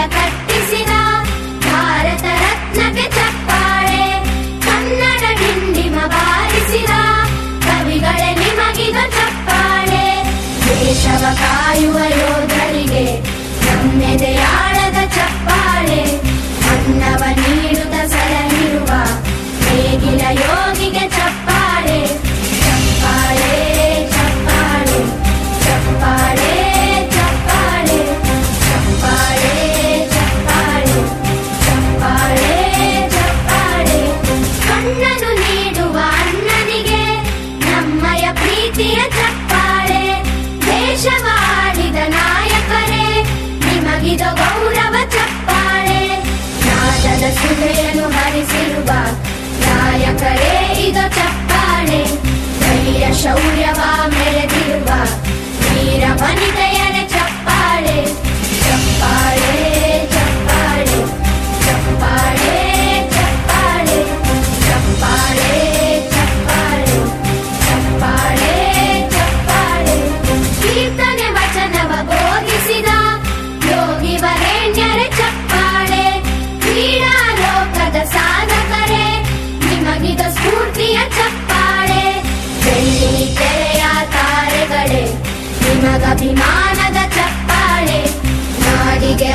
ಕಟ್ಟಿಸಿದ ಭಾರತ ರತ್ನಕ್ಕೆ ಚಪ್ಪಾಳೆ. ಕನ್ನಡ ಡಿಂಡಿಮ ಬಾರಿಸಿದ ಕವಿಗಳೇ ನಿಮಗಿದ ಚಪ್ಪಾಳೆ. ದೇಶವ ಕಾಯುವ ಯೋಧರಿಗೆ ನಮ್ಮೆದೆಯಾಳದ ಚಪ್ಪಾಳೆ. ಅನ್ನವ ನೀಡುತ್ತ ಸಲಹಿರುವ ನೇಗಿಲ ಯೋಗಿಗೆ ಚಪ್ಪಾಳೆ. ಚಪ್ಪಾಳೆ ಚಪ್ಪಾಳೆ ಚಪ್ಪಾಳೆ ಚಪ್ಪಾಳೆ ಚಪ್ಪಾಳೆ ಚಪ್ಪಾಳೆ ಚಪ್ಪಾಳೆ ಚಪ್ಪಾಳೆ. ಕಣ್ಣನು ನೀಡುವ ಅಣ್ಣನಿಗೆ ನಮ್ಮಯ ಪ್ರೀತಿಯ ಚಪ್ಪಾಳೆ. ದೇಶವಾಡಿದ ನಾಯಕರೇ ನಿಮಗಿದ ಗೌರವ ಚಪ್ಪಾಳೆ. ನಾದದ ಸುಧೆಯನ್ನು ಹರಿಸಿರುವ ನಾಯಕರೇ ಇದು ಚಪ್ಪಾಳೆ. ಧೈರ್ಯ ಶೌರ್ಯವ ಮೆರೆದಿರುವ ವೀರ ವನಿತೆಯರ ಚಪ್ಪಾಳೆ. ಚಪ್ಪಾಳೆ ಚಪ್ಪಾಳೆ ಚಪ್ಪಾಳೆ ಚಪ್ಪಾಳೆ ಚಪ್ಪಾಳೆ ಚಪ್ಪಾಳೆ ಚಪ್ಪಾಳೆ ಚಪ್ಪಾಳೆ. ಕೀರ್ತನೆ ವಚನವ ಬೋಧಿಸಿದ ಯೋಗಿ ವರೇಣ್ಯರ ಚಪ್ಪಾಳೆ. ಕ್ರೀಡಾ ಲೋಕದ ಸಾಧಕರೇ ನಿಮಗಿದ ಸ್ಫೂರ್ತಿಯ ಚಪ್ಪಾಳೆ. ಬೆಳ್ಳಿ ತೆರೆಯ ತಾರೆಗಳೇ ನಿಮಗಭಿಮಾನದ ಚಪ್ಪಾಳೆ. ನಾಡಿಗೆ